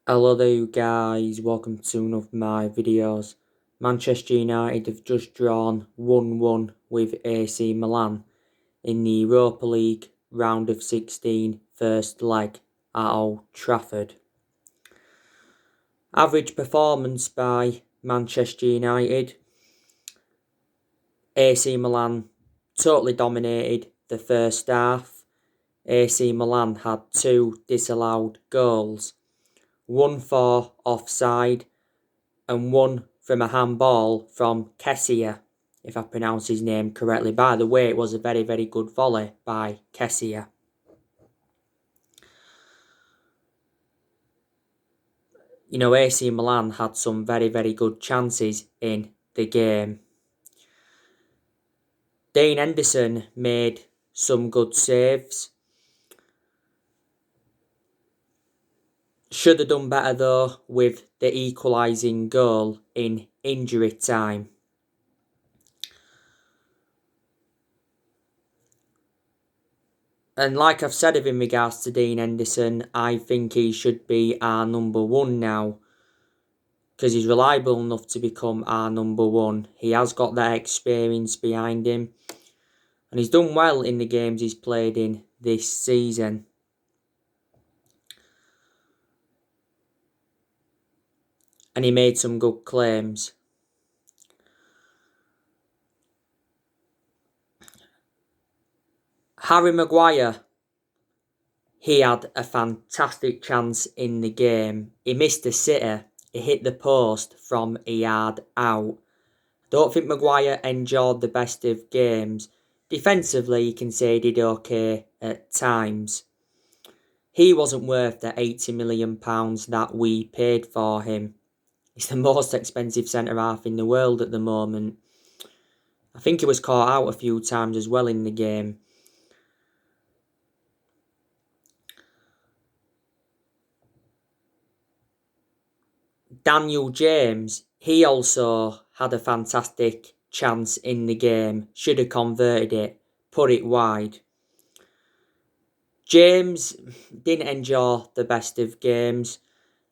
Hello there you guys, welcome to one of my videos. Manchester United have just drawn 1-1 with AC Milan in the Europa League round of 16 first leg at Old Trafford. Average performance by Manchester United. AC Milan totally dominated the first half. AC Milan had 2 disallowed goals. 1 for offside and 1 from a handball from Kessia, if I pronounce his name correctly. By the way, it was a very, very good volley by Kessia. You know, AC Milan had some very, very good chances in the game. Dean Henderson made some good saves. Should have done better though with the equalising goal in injury time. And like I've said in regards to Dean Henderson, I think he should be our number one now. Because he's reliable enough to become our number one. He has got that experience behind him. And he's done well in the games he's played in this season. And he made some good claims. Harry Maguire, he had a fantastic chance in the game. He missed a sitter. He hit the post from a yard out. Don't think Maguire enjoyed the best of games. Defensively, you can say he did okay at times. He wasn't worth the £80 million that we paid for him. He's the most expensive centre-half in the world at the moment. I think he was caught out a few times as well in the game. Daniel James, he also had a fantastic chance in the game. Should have converted it, put it wide. James didn't enjoy the best of games.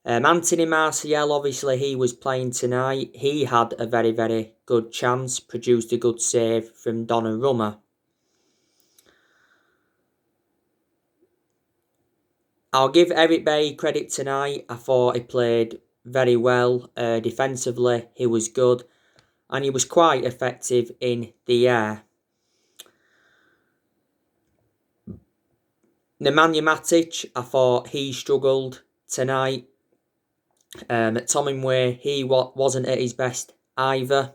Anthony Martial, obviously, he was playing tonight. He had a very, very good chance, produced a good save from Donnarumma. I'll give Eric Bailly credit tonight. I thought he played very well. Defensively, he was good. And he was quite effective in the air. Nemanja Matic, I thought he struggled tonight. At Tommy, he wasn't at his best either.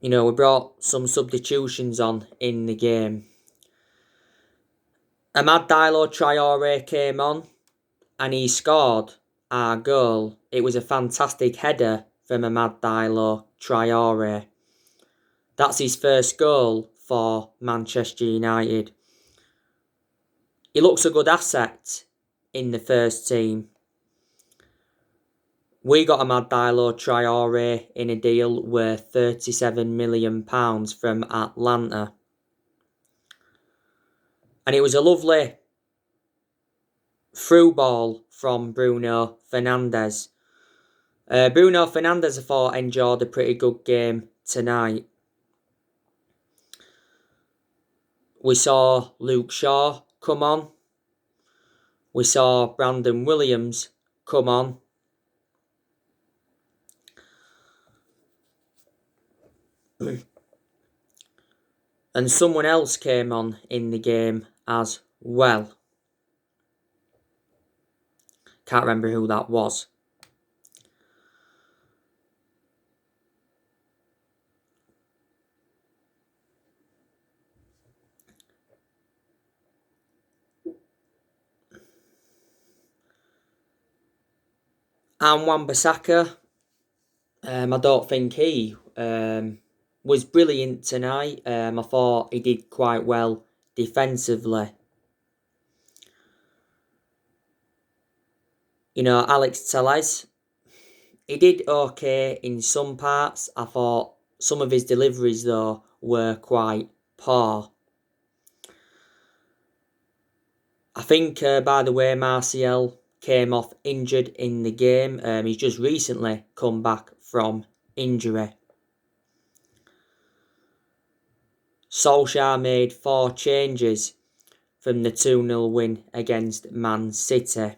You know, we brought some substitutions on in the game. Amad Diallo Traore came on and he scored our goal. It was a fantastic header from Amad Diallo Traore. That's his first goal for Manchester United. He looks a good asset in the first team. We got Amad Diallo Traore in a deal worth £37 million from Atlanta. And it was a lovely through ball from Bruno Fernandes. Bruno Fernandes, I thought, enjoyed a pretty good game tonight. We saw Luke Shaw come on. We saw Brandon Williams come on. And someone else came on in the game as well. Can't remember who that was. And Wan-Bissaka, I don't think he was brilliant tonight. I thought he did quite well defensively. You know, Alex Telles, he did okay in some parts. I thought some of his deliveries, though, were quite poor. I think, by the way, Martial came off injured in the game. He's just recently come back from injury. Solskjaer made 4 changes from the 2-0 win against Man City.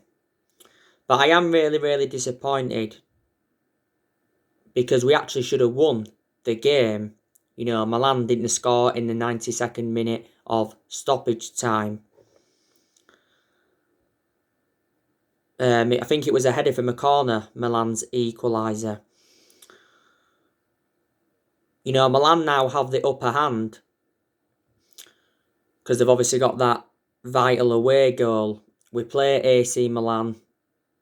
But I am really, really disappointed because we actually should have won the game. You know, Milan didn't score in the 92nd minute of stoppage time. I think it was a header from a corner, Milan's equaliser. You know, Milan now have the upper hand because they've obviously got that vital away goal. We play AC Milan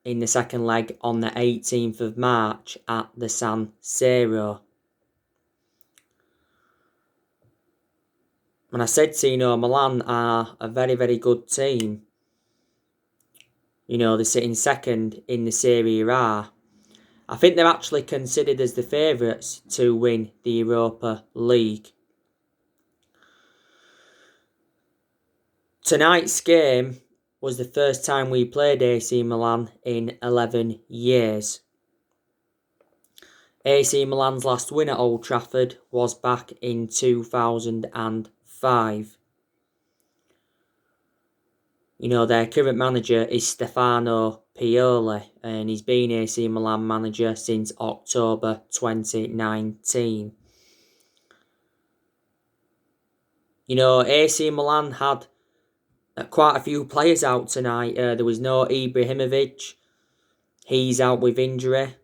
in the second leg on the 18th of March at the San Siro. And I said to you know, Milan are a very, very good team. You know, they're sitting second in the Serie A. I think they're actually considered as the favourites to win the Europa League. Tonight's game was the first time we played AC Milan in 11 years. AC Milan's last win at Old Trafford was back in 2005. You know, their current manager is Stefano Pioli, and he's been AC Milan manager since October 2019. You know, AC Milan had quite a few players out tonight. There was no Ibrahimovic. He's out with injury,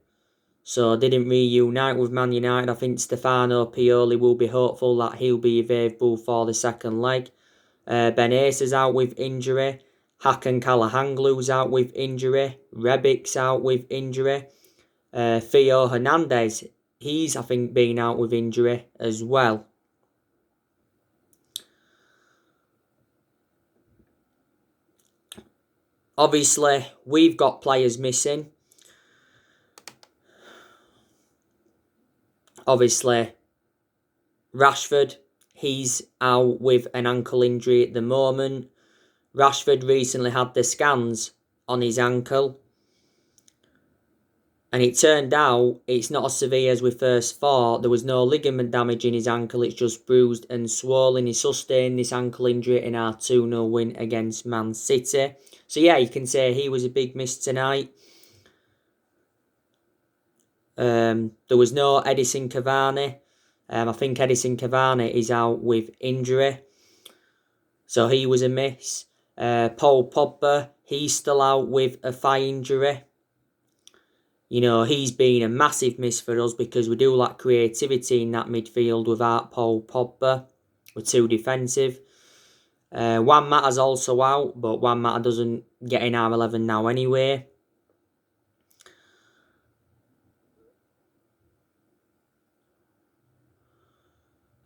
so didn't reunite with Man United. I think Stefano Pioli will be hopeful that he'll be available for the second leg. Ben is out with injury. Hakan Çalhanoğlu's out with injury. Rebic's out with injury. Theo Hernandez, he's, I think, been out with injury as well. Obviously, we've got players missing. Obviously, Rashford, he's out with an ankle injury at the moment. Rashford recently had the scans on his ankle. And it turned out it's not as severe as we first thought. There was no ligament damage in his ankle. It's just bruised and swollen. He sustained this ankle injury in our 2-0 win against Man City. So yeah, you can say he was a big miss tonight. There was no Edison Cavani. I think Edison Cavani is out with injury. So he was a miss. Paul Pogba, he's still out with a thigh injury. You know, he's been a massive miss for us because we do lack creativity in that midfield without Paul Pogba. We're too defensive. Juan Mata's also out, but Juan Mata doesn't get in our 11 now anyway.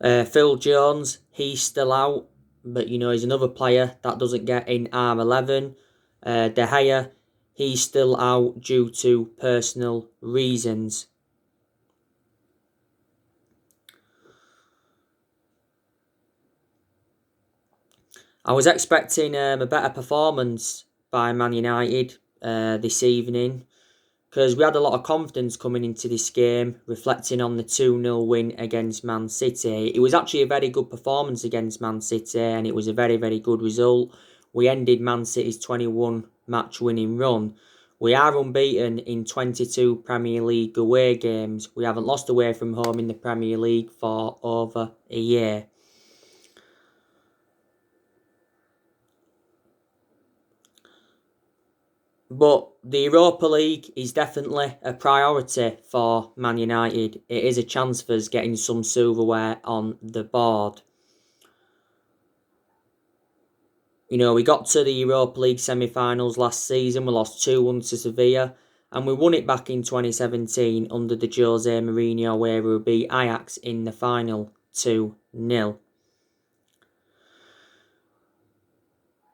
Phil Jones, he's still out, but you know, he's another player that doesn't get in our 11. De Gea, he's still out due to personal reasons. I was expecting a better performance by Man United this evening because we had a lot of confidence coming into this game, reflecting on the 2-0 win against Man City. It was actually a very good performance against Man City and it was a very, very good result. We ended Man City's 21 match winning run. We are unbeaten in 22 Premier League away games. We haven't lost away from home in the Premier League for over a year. But the Europa League is definitely a priority for Man United. It is a chance for us getting some silverware on the board. You know, we got to the Europa League semi-finals last season. We lost 2-1 to Sevilla. And we won it back in 2017 under the Jose Mourinho where we beat Ajax in the final 2-0.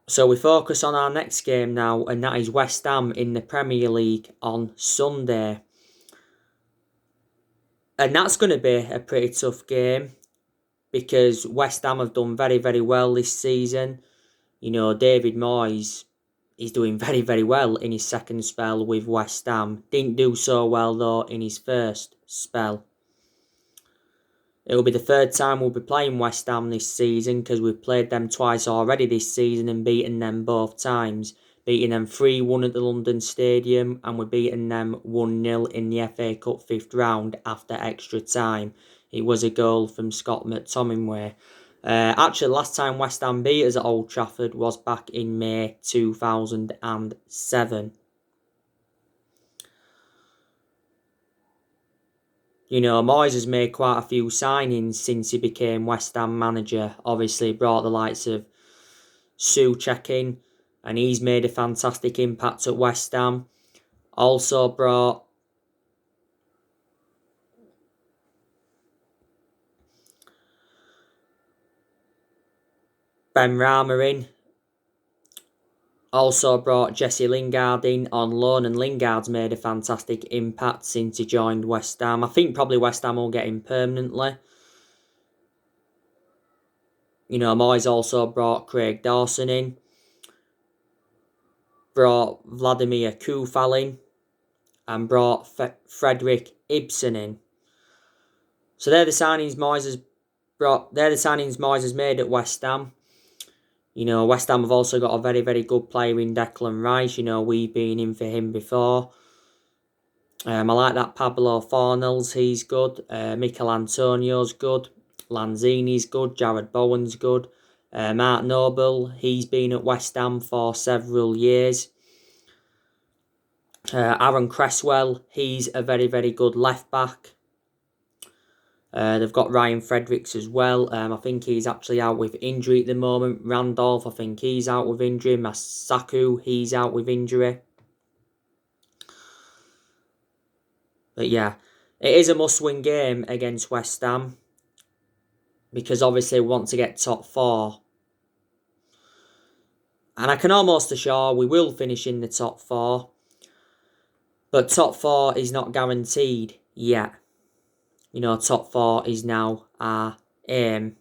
So we focus on our next game now, and that is West Ham in the Premier League on Sunday. And that's going to be a pretty tough game because West Ham have done very, very well this season. David Moyes is doing very, very well in his second spell with West Ham. Didn't do so well, though, in his first spell. It'll be the third time we'll be playing West Ham this season, because we've played them twice already this season and beaten them both times. Beating them 3-1 at the London Stadium, and we're beating them 1-0 in the FA Cup 5th round after extra time. It was a goal from Scott McTominay. Actually, last time West Ham beat us at Old Trafford was back in May 2007. Moyes has made quite a few signings since he became West Ham manager. Obviously, brought the likes of Souček in, and he's made a fantastic impact at West Ham. Also brought Ben Rama in. Also brought Jesse Lingard in on loan, and Lingard's made a fantastic impact since he joined West Ham. I think probably West Ham will get him permanently. Moyes also brought Craig Dawson in. Brought Vladimir Kufal in. And brought Frederick Ibsen in. So they're the signings Moyes has made at West Ham. West Ham have also got a very, very good player in Declan Rice. We've been in for him before. I like that Pablo Fornals, he's good. Mikel Antonio's good. Lanzini's good. Jared Bowen's good. Mark Noble, he's been at West Ham for several years. Aaron Cresswell, he's a very, very good left back. They've got Ryan Fredericks as well. I think he's actually out with injury at the moment. Randolph, I think he's out with injury. Masaku, he's out with injury. But yeah, it is a must-win game against West Ham, because obviously we want to get top 4. And I can almost assure we will finish in the top 4. But top 4 is not guaranteed yet. Top 4 is now our aim.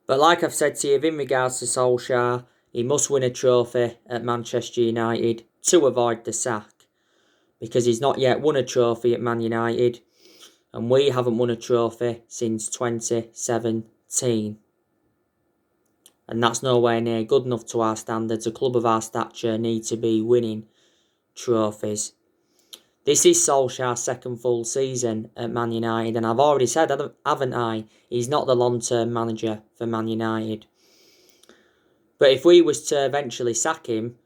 But like I've said to you, in regards to Solskjaer, he must win a trophy at Manchester United to avoid the sack. Because he's not yet won a trophy at Man United, and we haven't won a trophy since 2017. And that's nowhere near good enough to our standards. A club of our stature need to be winning trophies. This is Solskjaer's second full season at Man United, and I've already said, haven't I, he's not the long-term manager for Man United. But if we was to eventually sack him,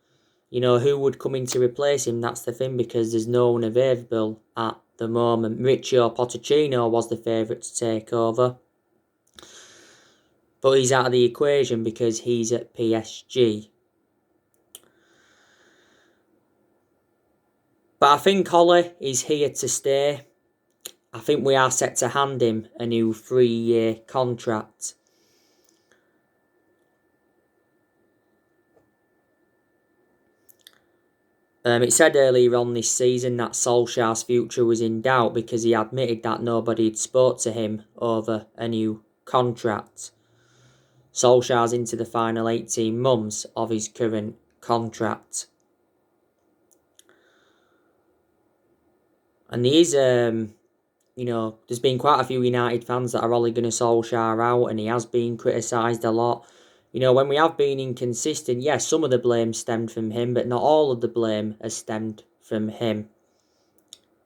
who would come in to replace him? That's the thing, because there's no one available at the moment. Mauricio Pochettino was the favourite to take over, but he's out of the equation because he's at PSG. But I think Ole is here to stay. I think we are set to hand him a new 3-year contract. It said earlier on this season that Solskjaer's future was in doubt, because he admitted that nobody had spoke to him over a new contract. Solskjaer's into the final 18 months of his current contract. And there's been quite a few United fans that are Ole Gunnar Solskjaer out, and he has been criticised a lot. When we have been inconsistent, yes, some of the blame stemmed from him, but not all of the blame has stemmed from him.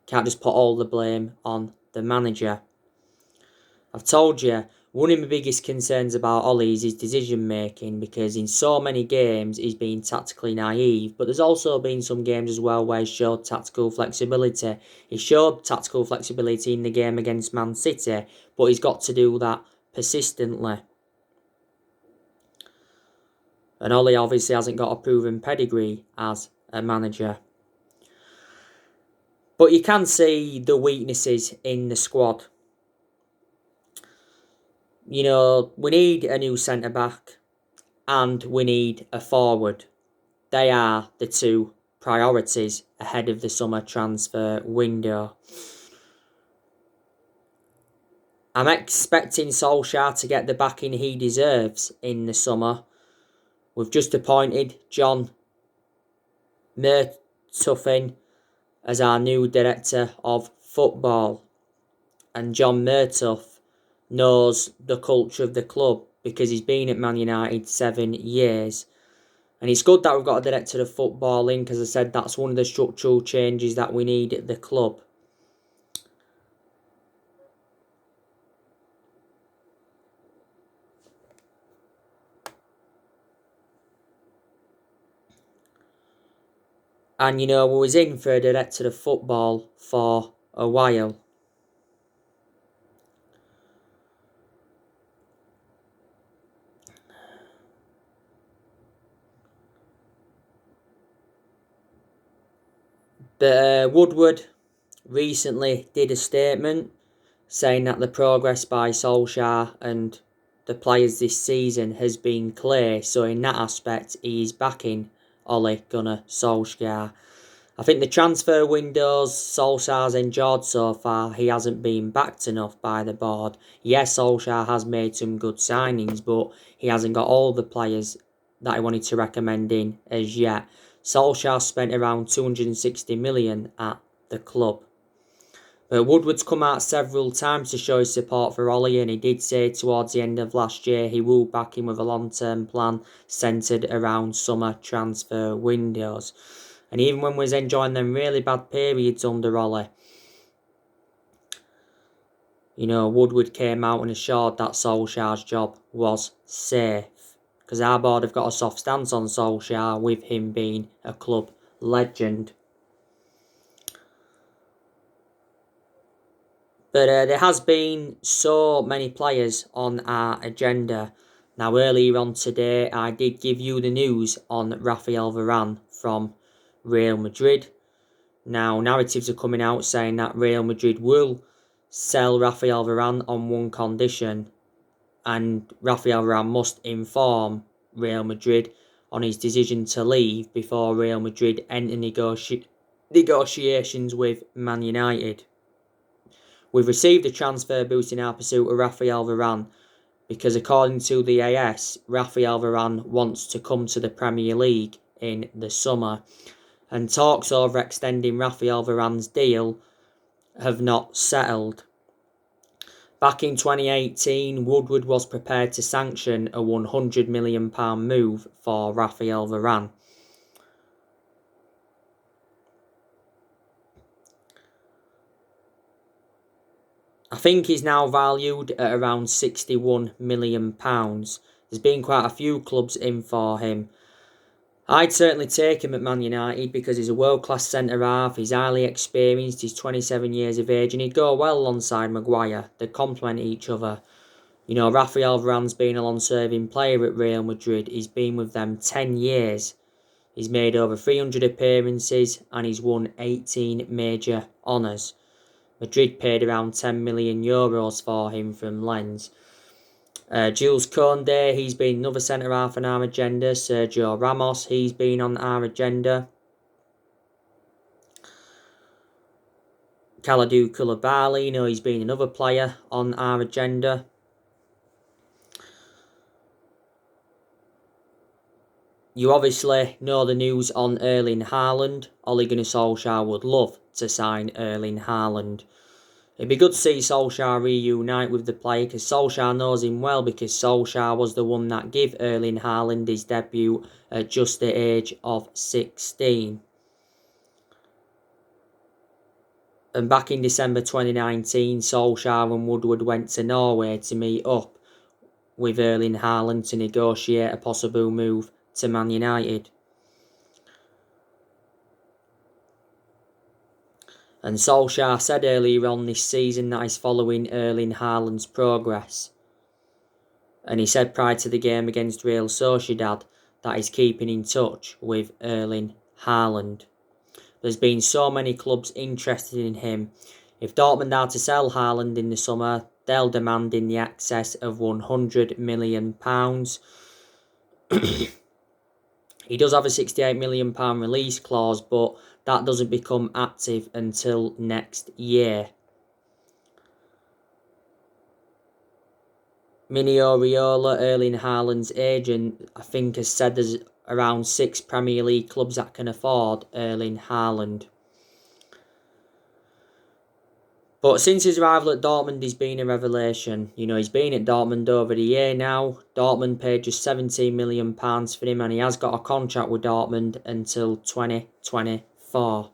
Can't just put all the blame on the manager. I've told you, one of my biggest concerns about Ole is his decision making, because in so many games he's been tactically naive, but there's also been some games as well where he's showed tactical flexibility. He showed tactical flexibility in the game against Man City, but he's got to do that persistently. And Ole obviously hasn't got a proven pedigree as a manager. But you can see the weaknesses in the squad. We need a new centre-back and we need a forward. They are the two priorities ahead of the summer transfer window. I'm expecting Solskjaer to get the backing he deserves in the summer. We've just appointed John Murtuffin as our new director of football. And John Murtuff knows the culture of the club because he's been at Man United 7 years. And it's good that we've got a director of football in, because I said that's one of the structural changes that we need at the club. And we was in for a director of football for a while. But Woodward recently did a statement saying that the progress by Solskjaer and the players this season has been clear. So in that aspect, he is backing Ole Gunnar Solskjaer. I think the transfer windows Solskjaer's enjoyed so far, he hasn't been backed enough by the board. Yes, Solskjaer has made some good signings, but he hasn't got all the players that I wanted to recommend in as yet. Solskjaer spent around 260 million at the club. But Woodward's come out several times to show his support for Ollie, and he did say towards the end of last year he will back him with a long-term plan centred around summer transfer windows. And even when we was enjoying them really bad periods under Ollie, Woodward came out and assured that Solskjaer's job was safe. Because our board have got a soft stance on Solskjaer, with him being a club legend. But there has been so many players on our agenda. Now, earlier on today, I did give you the news on Rafael Varane from Real Madrid. Now, narratives are coming out saying that Real Madrid will sell Rafael Varane on one condition, and Rafael Varane must inform Real Madrid on his decision to leave before Real Madrid enter negotiations with Man United. We've received a transfer boost in our pursuit of Rafael Varane because, according to the AS, Rafael Varane wants to come to the Premier League in the summer, and talks over extending Rafael Varane's deal have not settled. Back in 2018, Woodward was prepared to sanction a £100 million move for Rafael Varane. I think he's now valued at around £61 million. There's been quite a few clubs in for him. I'd certainly take him at Man United because he's a world-class centre-half, he's highly experienced, he's 27 years of age, and he'd go well alongside Maguire. They'd complement each other. Rafael Varane's been a long-serving player at Real Madrid. He's been with them 10 years. He's made over 300 appearances and he's won 18 major honours. Madrid paid around €10 million for him from Lens. Jules Koundé, he's been another centre-half on our agenda. Sergio Ramos, he's been on our agenda. Kalidou Koulibaly, he's been another player on our agenda. You obviously know the news on Erling Haaland. Ole Gunnar Solskjaer would love to sign Erling Haaland. It'd be good to see Solskjaer reunite with the player, because Solskjaer knows him well, because Solskjaer was the one that gave Erling Haaland his debut at just the age of 16. And back in December 2019, Solskjaer and Woodward went to Norway to meet up with Erling Haaland to negotiate a possible move to Man United. And Solskjaer said earlier on this season that he's following Erling Haaland's progress. And he said prior to the game against Real Sociedad that he's keeping in touch with Erling Haaland. There's been so many clubs interested in him. If Dortmund are to sell Haaland in the summer, they'll demand in the excess of £100 million. He does have a £68 million release clause, but that doesn't become active until next year. Mini Oriola, Erling Haaland's agent, I think has said there's around 6 Premier League clubs that can afford Erling Haaland. But since his arrival at Dortmund, he's been a revelation. You know, he's been at Dortmund over a year now. Dortmund paid just £17 million for him, and he has got a contract with Dortmund until 2024.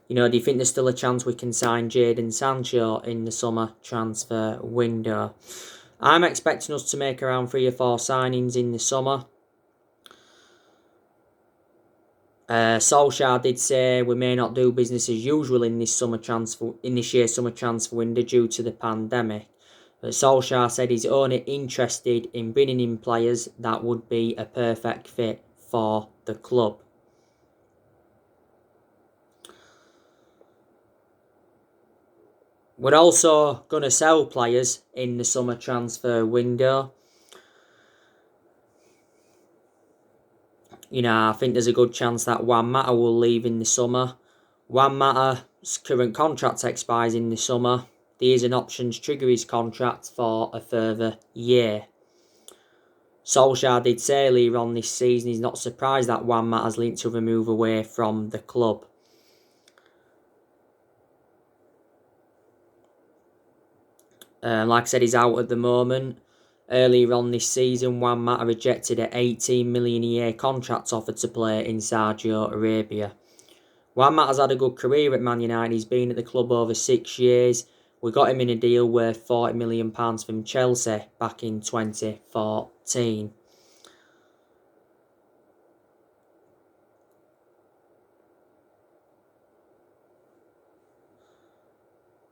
You know, do you think there's still a chance we can sign Jadon Sancho in the summer transfer window? I'm expecting us to make around 3 or 4 signings in the summer. Solskjaer did say we may not do business as usual in this year's summer transfer window due to the pandemic. But Solskjaer said he's only interested in bringing in players that would be a perfect fit for the club. We're also going to sell players in the summer transfer window. You know, I think there's a good chance that Juan Mata will leave in the summer. Juan Mata's current contract expires in the summer. There is an option to trigger his contract for a further year. Solskjaer did say earlier on this season he's not surprised that Juan Mata's linked to a move away from the club. Like I said, he's out at the moment. Earlier on this season, Juan Mata rejected an $18 million a year contract offer to play in Saudi Arabia. Juan Mata's had a good career at Man United. He's been at the club over 6 years. We got him in a deal worth £40 million from Chelsea back in 2014.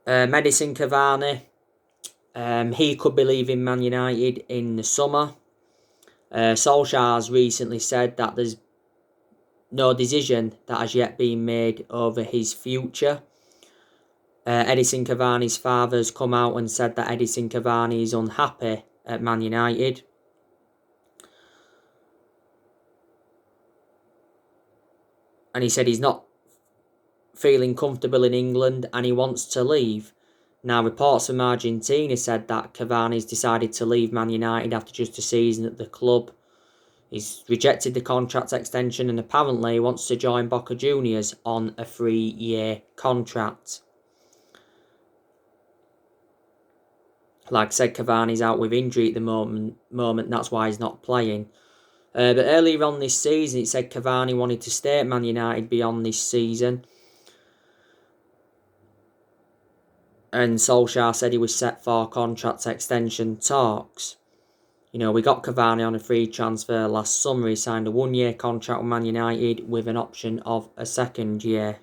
Edinson Cavani. He could be leaving Man United in the summer. Solskjaer has recently said that there's no decision that has yet been made over his future. Edinson Cavani's father has come out and said that Edinson Cavani is unhappy at Man United. And he said he's not feeling comfortable in England and he wants to leave. Now, reports from Argentina said that Cavani's decided to leave Man United after just a season at the club. He's rejected the contract extension and apparently wants to join Boca Juniors on a 3-year contract. Like I said, Cavani's out with injury at the moment. That's why he's not playing. But earlier on this season, it said Cavani wanted to stay at Man United beyond this season. And Solskjaer said he was set for contract extension talks. You know, we got Cavani on a free transfer last summer. He signed a 1-year contract with Man United with an option of a 2nd year.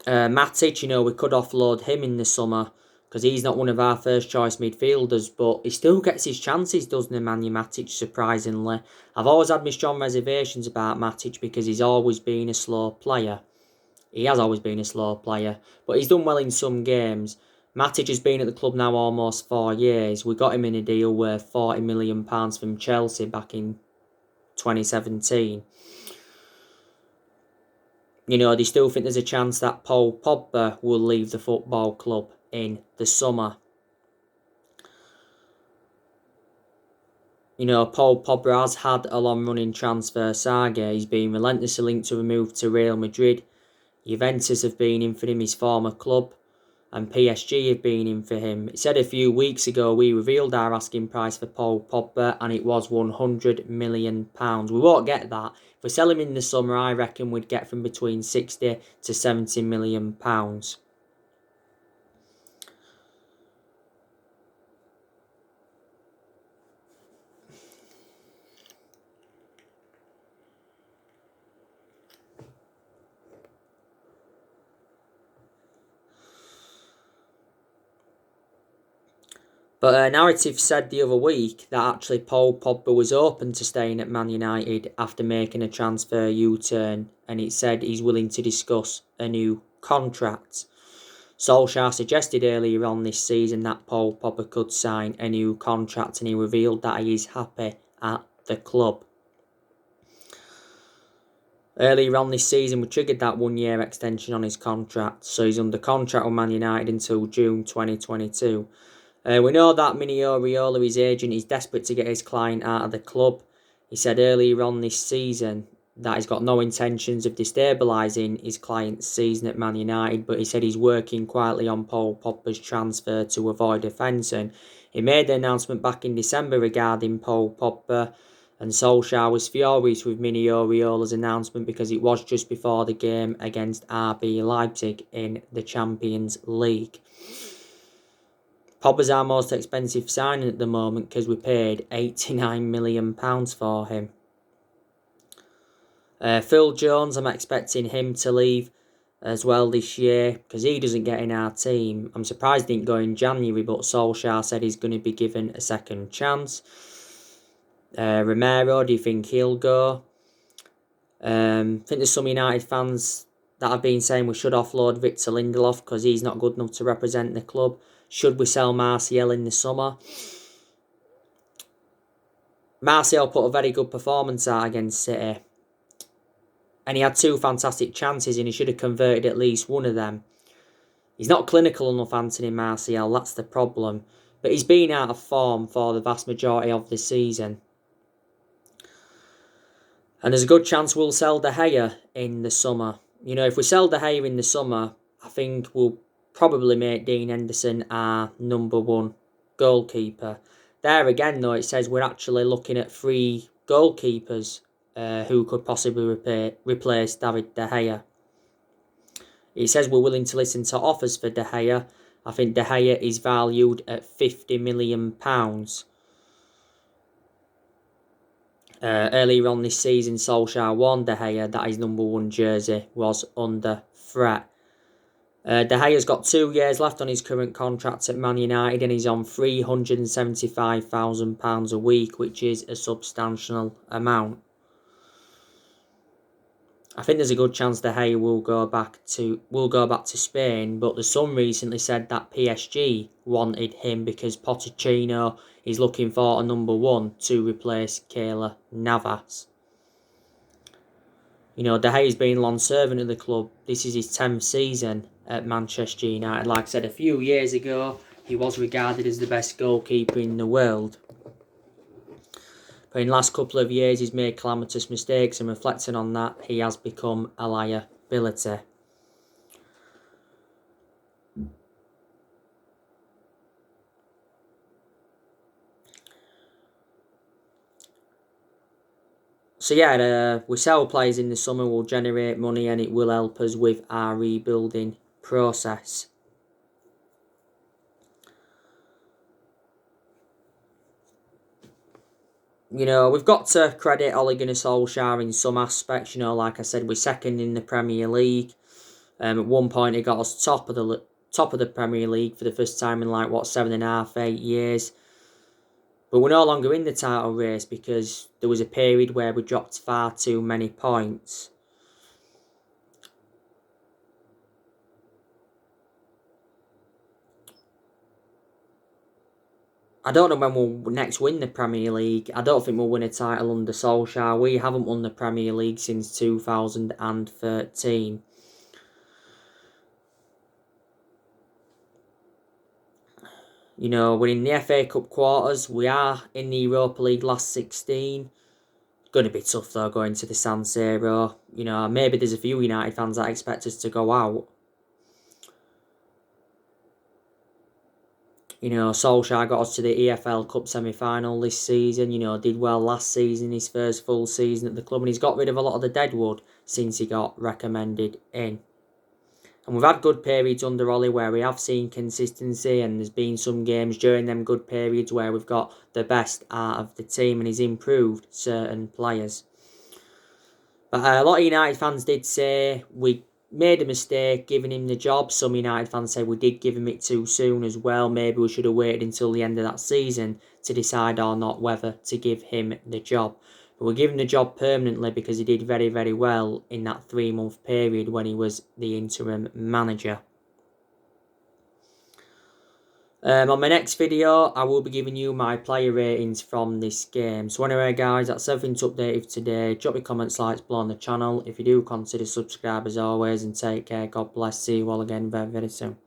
Matic, you know, we could offload him in the summer because he's not one of our first choice midfielders, but he still gets his chances, doesn't he, Manu Matic, surprisingly. I've always had my strong reservations about Matic because he's always been a slow player. He has always been a slow player, but he's done well in some games. Matic has been at the club now almost 4 years. We got him in a deal worth £40 million from Chelsea back in 2017. You know, they still think there's a chance that Paul Pogba will leave the football club in the summer. You know, Paul Pogba has had a long-running transfer saga. He's been relentlessly linked to a move to Real Madrid. Juventus have been in for him, his former club, and PSG have been in for him. It said a few weeks ago we revealed our asking price for Paul Pogba and it was £100 million. We won't get that. If we sell him in the summer, I reckon we'd get from between £60 to £70 million. But a narrative said the other week that actually Paul Pogba was open to staying at Man United after making a transfer U-turn, and it said he's willing to discuss a new contract. Solskjaer suggested earlier on this season that Paul Pogba could sign a new contract, and he revealed that he is happy at the club. Earlier on this season, we triggered that 1 year extension on his contract, so he's under contract with Man United until June 2022. We know that Mino Raiola, his agent, is desperate to get his client out of the club. He said earlier on this season that he's got no intentions of destabilising his client's season at Man United, but he said he's working quietly on Paul Pogba's transfer to avoid offence. And he made the announcement back in December regarding Paul Pogba, and Solskjaer was furious with Mino Raiola's announcement because it was just before the game against RB Leipzig in the Champions League. Pogba's our most expensive signing at the moment because we paid £89 million for him. Phil Jones, I'm expecting him to leave as well this year because he doesn't get in our team. I'm surprised he didn't go in January, but Solskjaer said he's going to be given a second chance. Romero, do you think he'll go? I think there's some United fans that have been saying we should offload Victor Lindelof because he's not good enough to represent the club. Should we sell Martial in the summer? Martial put a very good performance out against City. And he had 2 fantastic chances and he should have converted at least one of them. He's not clinical enough, Anthony Martial, that's the problem. But he's been out of form for the vast majority of the season. And there's a good chance we'll sell De Gea in the summer. You know, if we sell De Gea in the summer, I think we'll probably make Dean Henderson our number 1 goalkeeper. There again, though, it says we're actually looking at 3 goalkeepers who could possibly replace David De Gea. It says we're willing to listen to offers for De Gea. I think De Gea is valued at £50 million. Earlier on this season, Solskjaer warned De Gea that his number 1 jersey was under threat. De Gea's got 2 years left on his current contract at Man United and he's on £375,000 a week, which is a substantial amount. I think there's a good chance De Gea will go back to Spain, but the Sun recently said that PSG wanted him because Pochettino is looking for a number 1 to replace Keylor Navas. You know, De Gea's been long servant of the club. This is his 10th season at Manchester United. Like I said, a few years ago, he was regarded as the best goalkeeper in the world. But in the last couple of years, he's made calamitous mistakes, and reflecting on that, he has become a liability. So yeah, we sell players in the summer, we'll generate money, and it will help us with our rebuilding process. You know, we've got to credit Ole Gunnar Solskjaer in some aspects. You know, like I said, we're second in the Premier League. At one point, he got us top of the Premier League for the first time in 7.5, 8 years. But we're no longer in the title race because there was a period where we dropped far too many points. I don't know when we'll next win the Premier League. I don't think we'll win a title under Solskjaer. We haven't won the Premier League since 2013. You know, we're in the FA Cup quarters. We are in the Europa League last 16. It's going to be tough, though, going to the San Siro. You know, maybe there's a few United fans that expect us to go out. You know, Solskjaer got us to the EFL Cup semi-final this season. You know, did well last season, his first full season at the club. And he's got rid of a lot of the deadwood since he got recommended in. And we've had good periods under Ollie where we have seen consistency, and there's been some games during them good periods where we've got the best out of the team and he's improved certain players. But a lot of United fans did say we made a mistake giving him the job. Some United fans say we did give him it too soon as well. Maybe we should have waited until the end of that season to decide or not whether to give him the job. But we're giving the job permanently because he did very, very well in that 3-month period when he was the interim manager. On my next video, I will be giving you my player ratings from this game. So anyway, guys, that's everything to update for today. Drop your comments, likes below on the channel. If you do, consider subscribe as always, and take care. God bless. See you all again very, very soon.